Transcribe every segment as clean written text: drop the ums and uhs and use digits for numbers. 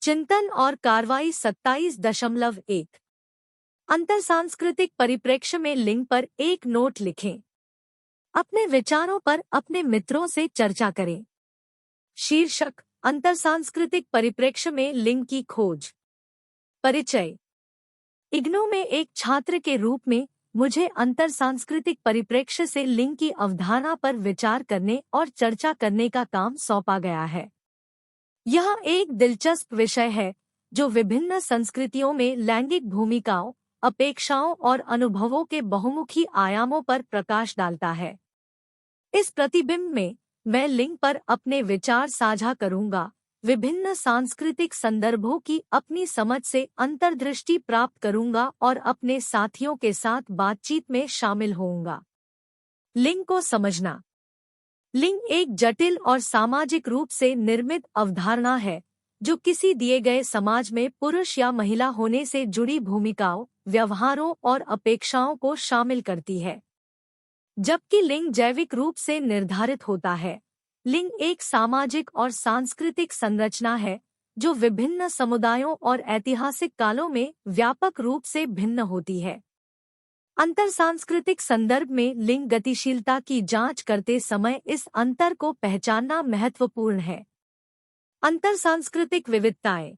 चिंतन और कार्रवाई 27.1। अंतरसांस्कृतिक परिप्रेक्ष्य में लिंग पर एक नोट लिखें। अपने विचारों पर अपने मित्रों से चर्चा करें। शीर्षक: अंतरसांस्कृतिक परिप्रेक्ष्य में लिंग की खोज। परिचय: इग्नू में एक छात्र के रूप में मुझे अंतरसांस्कृतिक परिप्रेक्ष्य से लिंग की अवधारणा पर विचार करने और चर्चा करने का काम सौंपा गया है। यह एक दिलचस्प विषय है जो विभिन्न संस्कृतियों में लैंगिक भूमिकाओं, अपेक्षाओं और अनुभवों के बहुमुखी आयामों पर प्रकाश डालता है। इस प्रतिबिंब में मैं लिंग पर अपने विचार साझा करूंगा, विभिन्न सांस्कृतिक संदर्भों की अपनी समझ से अंतर्दृष्टि प्राप्त करूंगा और अपने साथियों के साथ बातचीत में शामिल होऊंगा। लिंग को समझना। लिंग एक जटिल और सामाजिक रूप से निर्मित अवधारणा है जो किसी दिए गए समाज में पुरुष या महिला होने से जुड़ी भूमिकाओं, व्यवहारों और अपेक्षाओं को शामिल करती है। जबकि लिंग जैविक रूप से निर्धारित होता है, लिंग एक सामाजिक और सांस्कृतिक संरचना है जो विभिन्न समुदायों और ऐतिहासिक कालों में व्यापक रूप से भिन्न होती है। अंतरसांस्कृतिक संदर्भ में लिंग गतिशीलता की जांच करते समय इस अंतर को पहचानना महत्वपूर्ण है। अंतरसांस्कृतिक विविधताएं।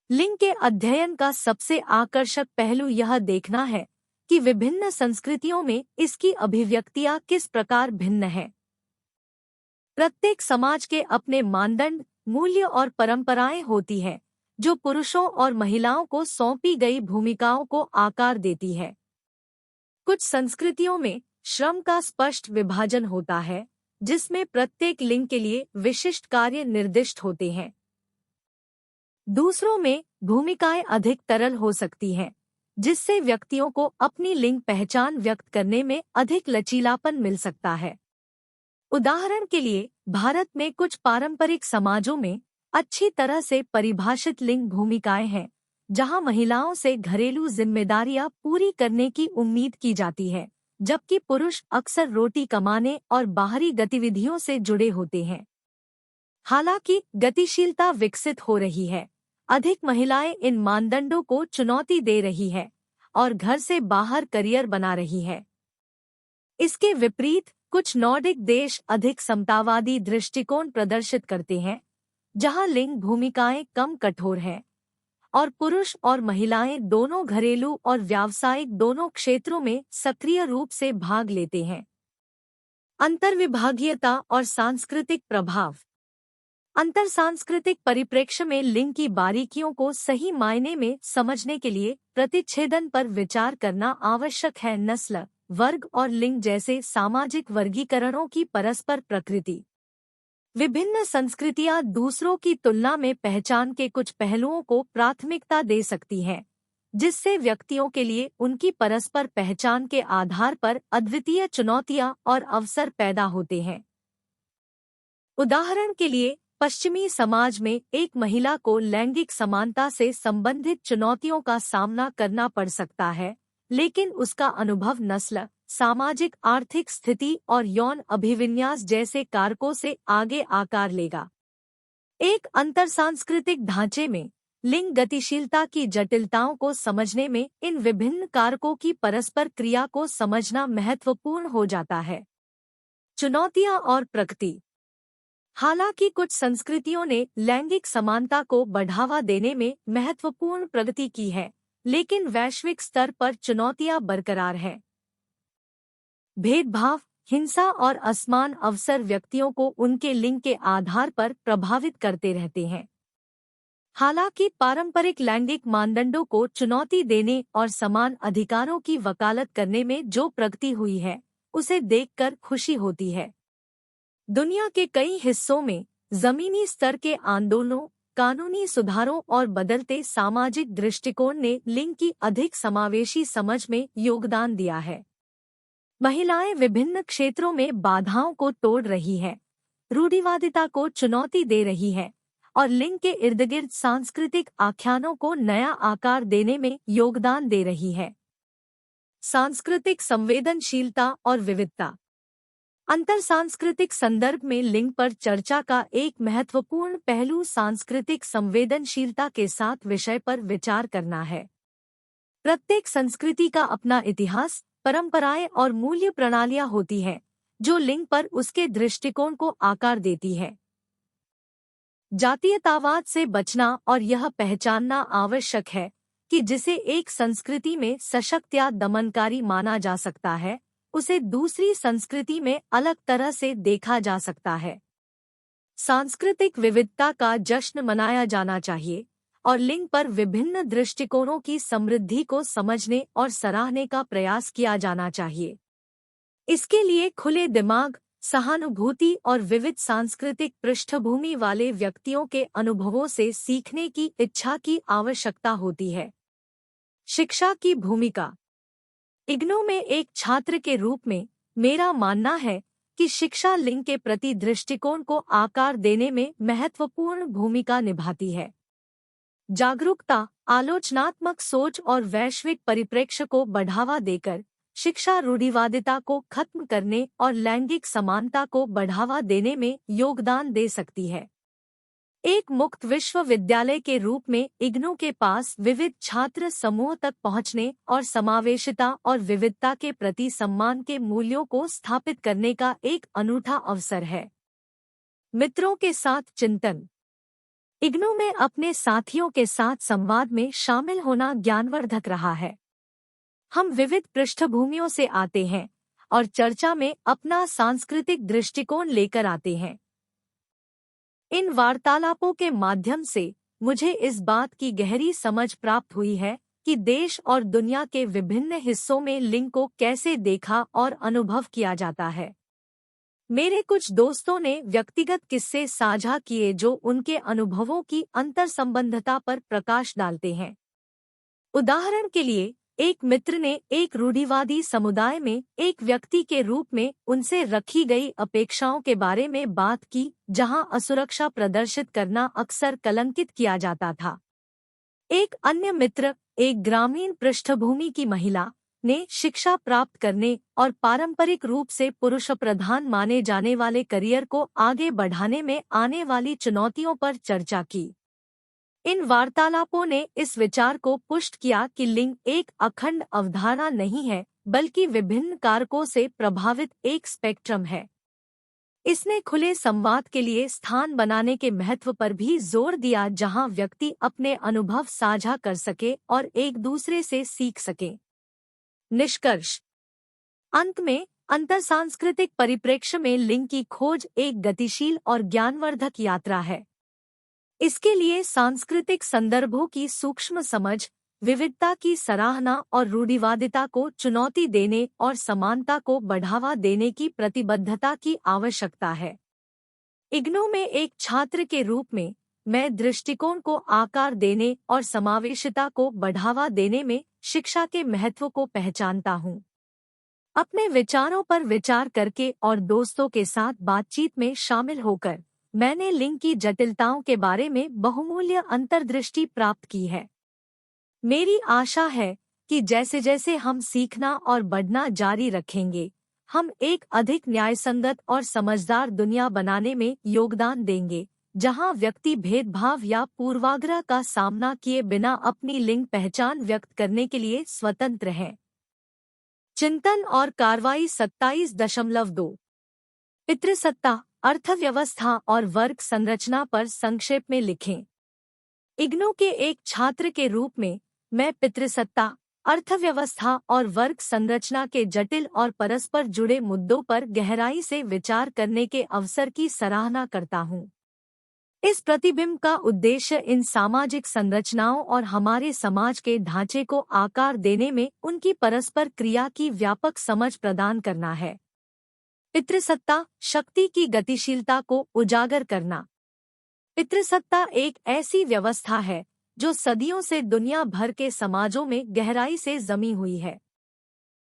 लिंग के अध्ययन का सबसे आकर्षक पहलू यह देखना है कि विभिन्न संस्कृतियों में इसकी अभिव्यक्तियां किस प्रकार भिन्न हैं। प्रत्येक समाज के अपने मानदंड, मूल्य और परंपराएं होती हैं जो पुरुषों और महिलाओं को सौंपी गई भूमिकाओं को आकार देती है। कुछ संस्कृतियों में श्रम का स्पष्ट विभाजन होता है जिसमें प्रत्येक लिंग के लिए विशिष्ट कार्य निर्दिष्ट होते हैं। दूसरों में भूमिकाएं अधिक तरल हो सकती हैं, जिससे व्यक्तियों को अपनी लिंग पहचान व्यक्त करने में अधिक लचीलापन मिल सकता है। उदाहरण के लिए, भारत में कुछ पारंपरिक समाजों में अच्छी तरह से परिभाषित लिंग भूमिकाएं हैं, जहां महिलाओं से घरेलू जिम्मेदारियां पूरी करने की उम्मीद की जाती है, जबकि पुरुष अक्सर रोटी कमाने और बाहरी गतिविधियों से जुड़े होते हैं। हालांकि गतिशीलता विकसित हो रही है, अधिक महिलाएं इन मानदंडों को चुनौती दे रही है और घर से बाहर करियर बना रही है। इसके विपरीत, कुछ नॉर्डिक देश अधिक समतावादी दृष्टिकोण प्रदर्शित करते हैं, जहां लिंग भूमिकाएं कम कठोर हैं और पुरुष और महिलाएं दोनों घरेलू और व्यावसायिक दोनों क्षेत्रों में सक्रिय रूप से भाग लेते हैं। अंतर्विभागीयता और सांस्कृतिक प्रभाव। अंतरसांस्कृतिक परिप्रेक्ष्य में लिंग की बारीकियों को सही मायने में समझने के लिए प्रतिच्छेदन पर विचार करना आवश्यक है। नस्ल, वर्ग और लिंग जैसे सामाजिक वर्गीकरणों की परस्पर प्रकृति। विभिन्न संस्कृतियां दूसरों की तुलना में पहचान के कुछ पहलुओं को प्राथमिकता दे सकती हैं, जिससे व्यक्तियों के लिए उनकी परस्पर पहचान के आधार पर अद्वितीय चुनौतियां और अवसर पैदा होते हैं। उदाहरण के लिए, पश्चिमी समाज में एक महिला को लैंगिक समानता से संबंधित चुनौतियों का सामना करना पड़ सकता है, लेकिन उसका अनुभव नस्ल, सामाजिक आर्थिक स्थिति और यौन अभिविन्यास जैसे कारकों से आगे आकार लेगा। एक अंतरसांस्कृतिक ढांचे में लिंग गतिशीलता की जटिलताओं को समझने में इन विभिन्न कारकों की परस्पर क्रिया को समझना महत्वपूर्ण हो जाता है। चुनौतियां और प्रगति। हालांकि कुछ संस्कृतियों ने लैंगिक समानता को बढ़ावा देने में महत्वपूर्ण प्रगति की है, लेकिन वैश्विक स्तर पर चुनौतियां बरकरार हैं। भेदभाव, हिंसा और असमान अवसर व्यक्तियों को उनके लिंग के आधार पर प्रभावित करते रहते हैं। हालांकि पारंपरिक लैंगिक मानदंडों को चुनौती देने और समान अधिकारों की वकालत करने में जो प्रगति हुई है, उसे देखकर खुशी होती है। दुनिया के कई हिस्सों में जमीनी स्तर के आंदोलनों, कानूनी सुधारों और बदलते सामाजिक दृष्टिकोण ने लिंग की अधिक समावेशी समझ में योगदान दिया है। महिलाएं विभिन्न क्षेत्रों में बाधाओं को तोड़ रही है, रूढ़िवादिता को चुनौती दे रही है और लिंग के इर्दगिर्द सांस्कृतिक आख्यानों को नया आकार देने में योगदान दे रही है। सांस्कृतिक संवेदनशीलता और विविधता। अंतर सांस्कृतिक संदर्भ में लिंग पर चर्चा का एक महत्वपूर्ण पहलू सांस्कृतिक संवेदनशीलता के साथ विषय पर विचार करना है। प्रत्येक संस्कृति का अपना इतिहास, परंपराएं और मूल्य प्रणालियां होती हैं, जो लिंग पर उसके दृष्टिकोण को आकार देती है। जातीयतावाद से बचना और यह पहचानना आवश्यक है कि जिसे एक संस्कृति में सशक्त या दमनकारी माना जा सकता है, उसे दूसरी संस्कृति में अलग तरह से देखा जा सकता है। सांस्कृतिक विविधता का जश्न मनाया जाना चाहिए और लिंग पर विभिन्न दृष्टिकोणों की समृद्धि को समझने और सराहने का प्रयास किया जाना चाहिए। इसके लिए खुले दिमाग, सहानुभूति और विविध सांस्कृतिक पृष्ठभूमि वाले व्यक्तियों के अनुभवों से सीखने की इच्छा की आवश्यकता होती है। शिक्षा की भूमिका। इग्नू में एक छात्र के रूप में मेरा मानना है कि शिक्षा लिंग के प्रति दृष्टिकोण को आकार देने में महत्वपूर्ण भूमिका निभाती है। जागरूकता, आलोचनात्मक सोच और वैश्विक परिप्रेक्ष्य को बढ़ावा देकर शिक्षा रूढ़िवादिता को खत्म करने और लैंगिक समानता को बढ़ावा देने में योगदान दे सकती है। एक मुक्त विश्वविद्यालय के रूप में इग्नू के पास विविध छात्र समूह तक पहुंचने और समावेशिता और विविधता के प्रति सम्मान के मूल्यों को स्थापित करने का एक अनूठा अवसर है। मित्रों के साथ चिंतन। इग्नू में अपने साथियों के साथ संवाद में शामिल होना ज्ञानवर्धक रहा है। हम विविध पृष्ठभूमियों से आते हैं और चर्चा में अपना सांस्कृतिक दृष्टिकोण लेकर आते हैं। इन वार्तालापों के माध्यम से मुझे इस बात की गहरी समझ प्राप्त हुई है कि देश और दुनिया के विभिन्न हिस्सों में लिंग को कैसे देखा और अनुभव किया जाता है। मेरे कुछ दोस्तों ने व्यक्तिगत किस्से साझा किए जो उनके अनुभवों की अंतर्संबंधता पर प्रकाश डालते हैं। उदाहरण के लिए, एक मित्र ने एक रूढ़िवादी समुदाय में एक व्यक्ति के रूप में उनसे रखी गई अपेक्षाओं के बारे में बात की, जहां असुरक्षा प्रदर्शित करना अक्सर कलंकित किया जाता था। एक अन्य मित्र, एक ग्रामीण पृष्ठभूमि की महिला, ने शिक्षा प्राप्त करने और पारंपरिक रूप से पुरुष प्रधान माने जाने वाले करियर को आगे बढ़ाने में आने वाली चुनौतियों पर चर्चा की। इन वार्तालापों ने इस विचार को पुष्ट किया कि लिंग एक अखंड अवधारणा नहीं है, बल्कि विभिन्न कारकों से प्रभावित एक स्पेक्ट्रम है। इसने खुले संवाद के लिए स्थान बनाने के महत्व पर भी जोर दिया, जहां व्यक्ति अपने अनुभव साझा कर सके और एक दूसरे से सीख सके। निष्कर्ष। अंत में, अंतरसांस्कृतिक परिप्रेक्ष्य में लिंग की खोज एक गतिशील और ज्ञानवर्धक यात्रा है। इसके लिए सांस्कृतिक संदर्भों की सूक्ष्म समझ, विविधता की सराहना और रूढ़िवादिता को चुनौती देने और समानता को बढ़ावा देने की प्रतिबद्धता की आवश्यकता है। इग्नू में एक छात्र के रूप में मैं दृष्टिकोण को आकार देने और समावेशिता को बढ़ावा देने में शिक्षा के महत्व को पहचानता हूँ। अपने विचारों पर विचार करके और दोस्तों के साथ बातचीत में शामिल होकर मैंने लिंग की जटिलताओं के बारे में बहुमूल्य अंतर्दृष्टि प्राप्त की है। मेरी आशा है कि जैसे जैसे हम सीखना और बढ़ना जारी रखेंगे, हम एक अधिक न्यायसंगत और समझदार दुनिया बनाने में योगदान देंगे, जहां व्यक्ति भेदभाव या पूर्वाग्रह का सामना किए बिना अपनी लिंग पहचान व्यक्त करने के लिए स्वतंत्र है। चिंतन और कार्रवाई 27.2। पितृसत्ता, अर्थव्यवस्था और वर्ग संरचना पर संक्षेप में लिखें। इग्नू के एक छात्र के रूप में मैं पितृसत्ता, अर्थव्यवस्था और वर्ग संरचना के जटिल और परस्पर जुड़े मुद्दों पर गहराई से विचार करने के अवसर की सराहना करता हूँ। इस प्रतिबिंब का उद्देश्य इन सामाजिक संरचनाओं और हमारे समाज के ढांचे को आकार देने में उनकी परस्पर क्रिया की व्यापक समझ प्रदान करना है। पितृसत्ता, शक्ति की गतिशीलता को उजागर करना। पितृसत्ता एक ऐसी व्यवस्था है जो सदियों से दुनिया भर के समाजों में गहराई से जमी हुई है।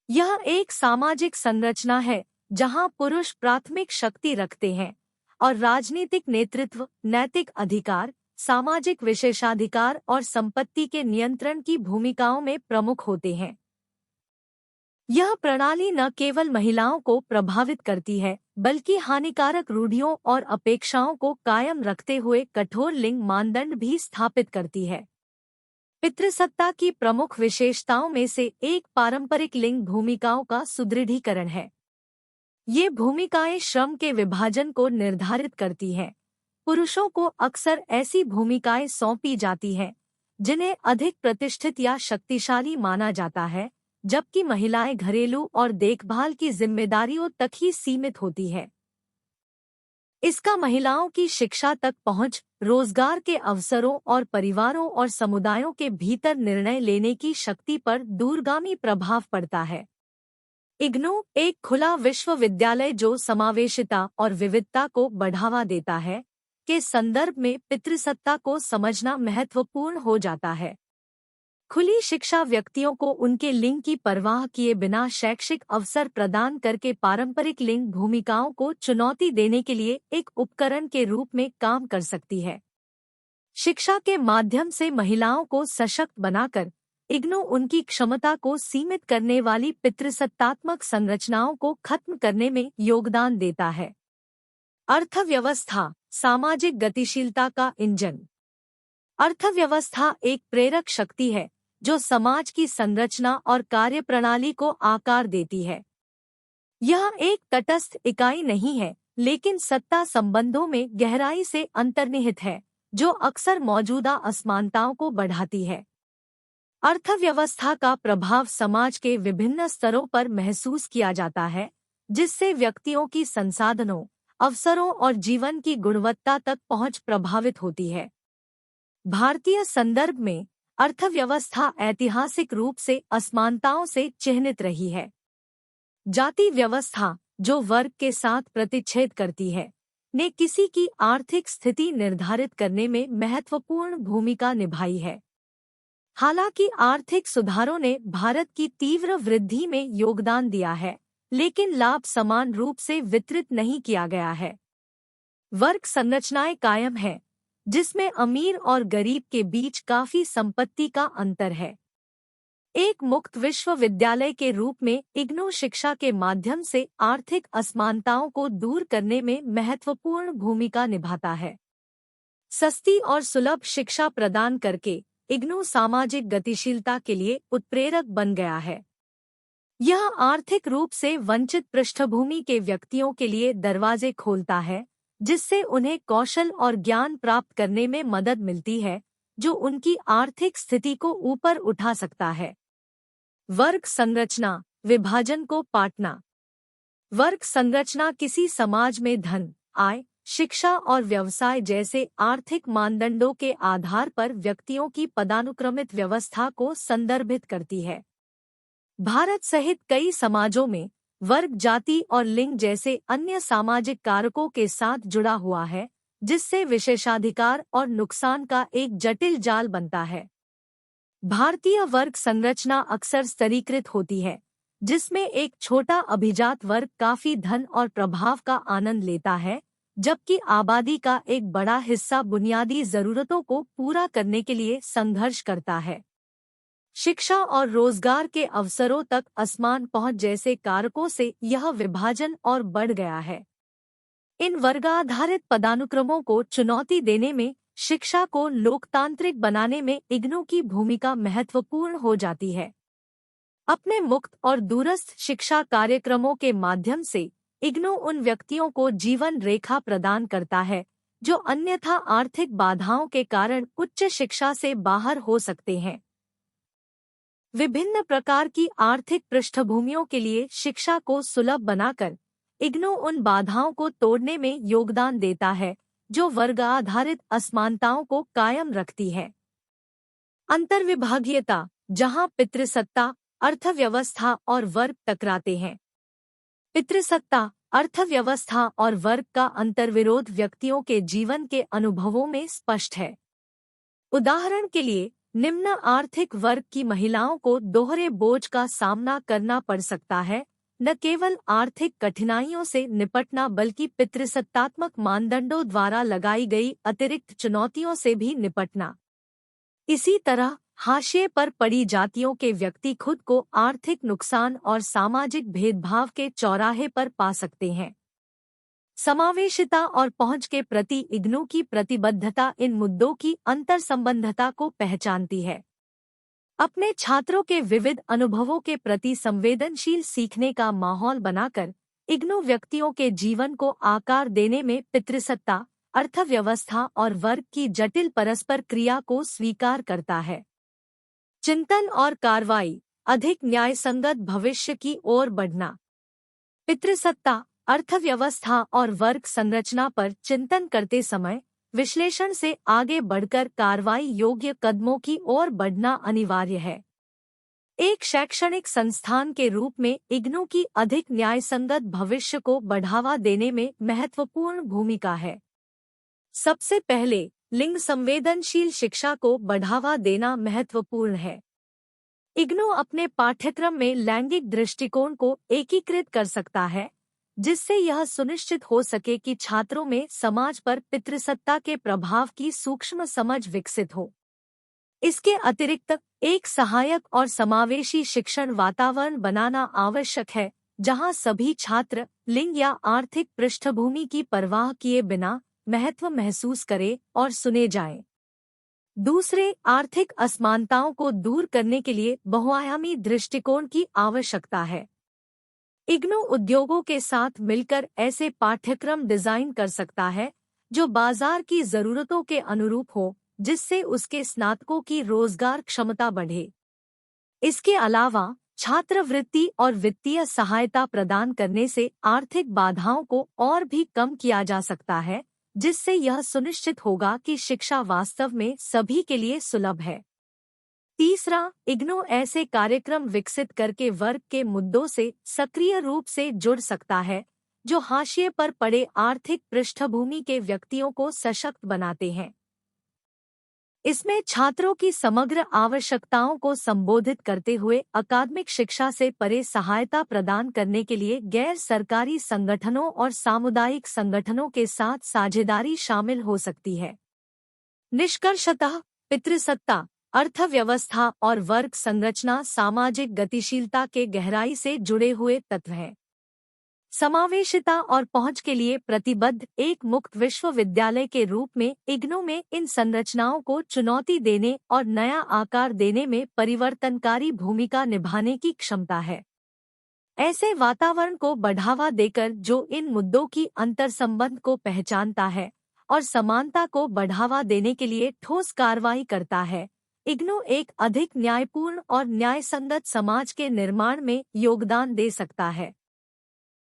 यह एक सामाजिक संरचना है जहां पुरुष प्राथमिक शक्ति रखते हैं और राजनीतिक नेतृत्व, नैतिक अधिकार, सामाजिक विशेषाधिकार और संपत्ति के नियंत्रण की भूमिकाओं में प्रमुख होते हैं। यह प्रणाली न केवल महिलाओं को प्रभावित करती है, बल्कि हानिकारक रूढ़ियों और अपेक्षाओं को कायम रखते हुए कठोर लिंग मानदंड भी स्थापित करती है। पितृसत्ता की प्रमुख विशेषताओं में से एक पारंपरिक लिंग भूमिकाओं का सुदृढ़ीकरण है। ये भूमिकाएं श्रम के विभाजन को निर्धारित करती हैं। पुरुषों को अक्सर ऐसी भूमिकाएं सौंपी जाती हैं जिन्हें अधिक प्रतिष्ठित या शक्तिशाली माना जाता है, जबकि महिलाएं घरेलू और देखभाल की जिम्मेदारियों तक ही सीमित होती है। इसका महिलाओं की शिक्षा तक पहुंच, रोजगार के अवसरों और परिवारों और समुदायों के भीतर निर्णय लेने की शक्ति पर दूरगामी प्रभाव पड़ता है। इग्नू एक खुला विश्वविद्यालय जो समावेशिता और विविधता को बढ़ावा देता है, के संदर्भ में पितृसत्ता को समझना महत्वपूर्ण हो जाता है। खुली शिक्षा व्यक्तियों को उनके लिंग की परवाह किए बिना शैक्षिक अवसर प्रदान करके पारंपरिक लिंग भूमिकाओं को चुनौती देने के लिए एक उपकरण के रूप में काम कर सकती है। शिक्षा के माध्यम से महिलाओं को सशक्त बनाकर इग्नू उनकी क्षमता को सीमित करने वाली पितृसत्तात्मक संरचनाओं को खत्म करने में योगदान देता है। अर्थव्यवस्था सामाजिक गतिशीलता का इंजन। अर्थव्यवस्था एक प्रेरक शक्ति है जो समाज की संरचना और कार्यप्रणाली को आकार देती है। यह एक तटस्थ इकाई नहीं है, लेकिन सत्ता संबंधों में गहराई से अंतर्निहित है, जो अक्सर मौजूदा असमानताओं को बढ़ाती है। अर्थव्यवस्था का प्रभाव समाज के विभिन्न स्तरों पर महसूस किया जाता है, जिससे व्यक्तियों की संसाधनों, अवसरों और जीवन की गुणवत्ता तक पहुंच प्रभावित होती है। भारतीय संदर्भ में अर्थव्यवस्था ऐतिहासिक रूप से असमानताओं से चिह्नित रही है। जाति व्यवस्था, जो वर्ग के साथ प्रतिच्छेद करती है, ने किसी की आर्थिक स्थिति निर्धारित करने में महत्वपूर्ण भूमिका निभाई है। हालांकि आर्थिक सुधारों ने भारत की तीव्र वृद्धि में योगदान दिया है, लेकिन लाभ समान रूप से वितरित नहीं किया गया है। वर्ग संरचनाएं कायम है, जिसमें अमीर और गरीब के बीच काफी संपत्ति का अंतर है। एक मुक्त विश्वविद्यालय के रूप में इग्नू शिक्षा के माध्यम से आर्थिक असमानताओं को दूर करने में महत्वपूर्ण भूमिका निभाता है। सस्ती और सुलभ शिक्षा प्रदान करके इग्नू सामाजिक गतिशीलता के लिए उत्प्रेरक बन गया है। यह आर्थिक रूप से वंचित पृष्ठभूमि के व्यक्तियों के लिए दरवाजे खोलता है, जिससे उन्हें कौशल और ज्ञान प्राप्त करने में मदद मिलती है, जो उनकी आर्थिक स्थिति को ऊपर उठा सकता है। वर्ग संरचना विभाजन को पाटना। वर्ग संरचना किसी समाज में धन, आय, शिक्षा और व्यवसाय जैसे आर्थिक मानदंडों के आधार पर व्यक्तियों की पदानुक्रमित व्यवस्था को संदर्भित करती है। भारत सहित कई समाजों में वर्ग जाति और लिंग जैसे अन्य सामाजिक कारकों के साथ जुड़ा हुआ है, जिससे विशेषाधिकार और नुकसान का एक जटिल जाल बनता है। भारतीय वर्ग संरचना अक्सर स्तरीकृत होती है, जिसमें एक छोटा अभिजात वर्ग काफी धन और प्रभाव का आनंद लेता है, जबकि आबादी का एक बड़ा हिस्सा बुनियादी जरूरतों को पूरा करने के लिए संघर्ष करता है। शिक्षा और रोजगार के अवसरों तक असमान पहुंच जैसे कारकों से यह विभाजन और बढ़ गया है। इन वर्गाधारित पदानुक्रमों को चुनौती देने में, शिक्षा को लोकतांत्रिक बनाने में इग्नू की भूमिका महत्वपूर्ण हो जाती है। अपने मुक्त और दूरस्थ शिक्षा कार्यक्रमों के माध्यम से इग्नू उन व्यक्तियों को जीवन रेखा प्रदान करता है, जो अन्यथा आर्थिक बाधाओं के कारण उच्च शिक्षा से बाहर हो सकते हैं। विभिन्न प्रकार की आर्थिक पृष्ठभूमियों के लिए शिक्षा को सुलभ बनाकर इग्नू उन बाधाओं को तोड़ने में योगदान देता है, जो वर्ग आधारित असमानताओं को कायम रखती है। अंतर्विभागीयता, जहां पितृसत्ता, अर्थव्यवस्था और वर्ग टकराते हैं। पितृसत्ता, अर्थव्यवस्था और वर्ग का अंतर्विरोध व्यक्तियों के जीवन के अनुभवों में स्पष्ट है। उदाहरण के लिए, निम्न आर्थिक वर्ग की महिलाओं को दोहरे बोझ का सामना करना पड़ सकता है, न केवल आर्थिक कठिनाइयों से निपटना बल्कि पितृसत्तात्मक मानदंडों द्वारा लगाई गई अतिरिक्त चुनौतियों से भी निपटना। इसी तरह हाशिए पर पड़ी जातियों के व्यक्ति खुद को आर्थिक नुकसान और सामाजिक भेदभाव के चौराहे पर पा सकते हैं। समावेशिता और पहुंच के प्रति इग्नू की प्रतिबद्धता इन मुद्दों की अंतर्संबंधता को पहचानती है। अपने छात्रों के विविध अनुभवों के प्रति संवेदनशील सीखने का माहौल बनाकर इग्नू व्यक्तियों के जीवन को आकार देने में पितृसत्ता, अर्थव्यवस्था और वर्ग की जटिल परस्पर क्रिया को स्वीकार करता है। चिंतन और कार्रवाई, अधिक न्यायसंगत भविष्य की ओर बढ़ना। पितृसत्ता, अर्थव्यवस्था और वर्ग संरचना पर चिंतन करते समय विश्लेषण से आगे बढ़कर कार्रवाई योग्य कदमों की ओर बढ़ना अनिवार्य है। एक शैक्षणिक संस्थान के रूप में इग्नू की अधिक न्यायसंगत भविष्य को बढ़ावा देने में महत्वपूर्ण भूमिका है। सबसे पहले, लिंग संवेदनशील शिक्षा को बढ़ावा देना महत्वपूर्ण है। इग्नू अपने पाठ्यक्रम में लैंगिक दृष्टिकोण को एकीकृत कर सकता है, जिससे यह सुनिश्चित हो सके कि छात्रों में समाज पर पितृसत्ता के प्रभाव की सूक्ष्म समझ विकसित हो। इसके अतिरिक्त एक सहायक और समावेशी शिक्षण वातावरण बनाना आवश्यक है, जहां सभी छात्र लिंग या आर्थिक पृष्ठभूमि की परवाह किए बिना महत्व महसूस करें और सुने जाएं। दूसरे, आर्थिक असमानताओं को दूर करने के लिए बहुआयामी दृष्टिकोण की आवश्यकता है। इग्नू उद्योगों के साथ मिलकर ऐसे पाठ्यक्रम डिजाइन कर सकता है जो बाजार की जरूरतों के अनुरूप हो, जिससे उसके स्नातकों की रोजगार क्षमता बढ़े। इसके अलावा छात्रवृत्ति और वित्तीय सहायता प्रदान करने से आर्थिक बाधाओं को और भी कम किया जा सकता है, जिससे यह सुनिश्चित होगा कि शिक्षा वास्तव में सभी के लिए सुलभ है। तीसरा, इग्नू ऐसे कार्यक्रम विकसित करके वर्ग के मुद्दों से सक्रिय रूप से जुड़ सकता है, जो हाशिए पर पड़े आर्थिक पृष्ठभूमि के व्यक्तियों को सशक्त बनाते हैं। इसमें छात्रों की समग्र आवश्यकताओं को संबोधित करते हुए अकादमिक शिक्षा से परे सहायता प्रदान करने के लिए गैर सरकारी संगठनों और सामुदायिक संगठनों के साथ साझेदारी शामिल हो सकती है। निष्कर्षतः, पितृसत्ता, अर्थव्यवस्था और वर्ग संरचना सामाजिक गतिशीलता के गहराई से जुड़े हुए तत्व हैं। समावेशिता और पहुंच के लिए प्रतिबद्ध एक मुक्त विश्वविद्यालय के रूप में इग्नू में इन संरचनाओं को चुनौती देने और नया आकार देने में परिवर्तनकारी भूमिका निभाने की क्षमता है। ऐसे वातावरण को बढ़ावा देकर जो इन मुद्दों की अंतर्संबंध को पहचानता है और समानता को बढ़ावा देने के लिए ठोस कार्रवाई करता है, इग्नू एक अधिक न्यायपूर्ण और न्यायसंगत समाज के निर्माण में योगदान दे सकता है।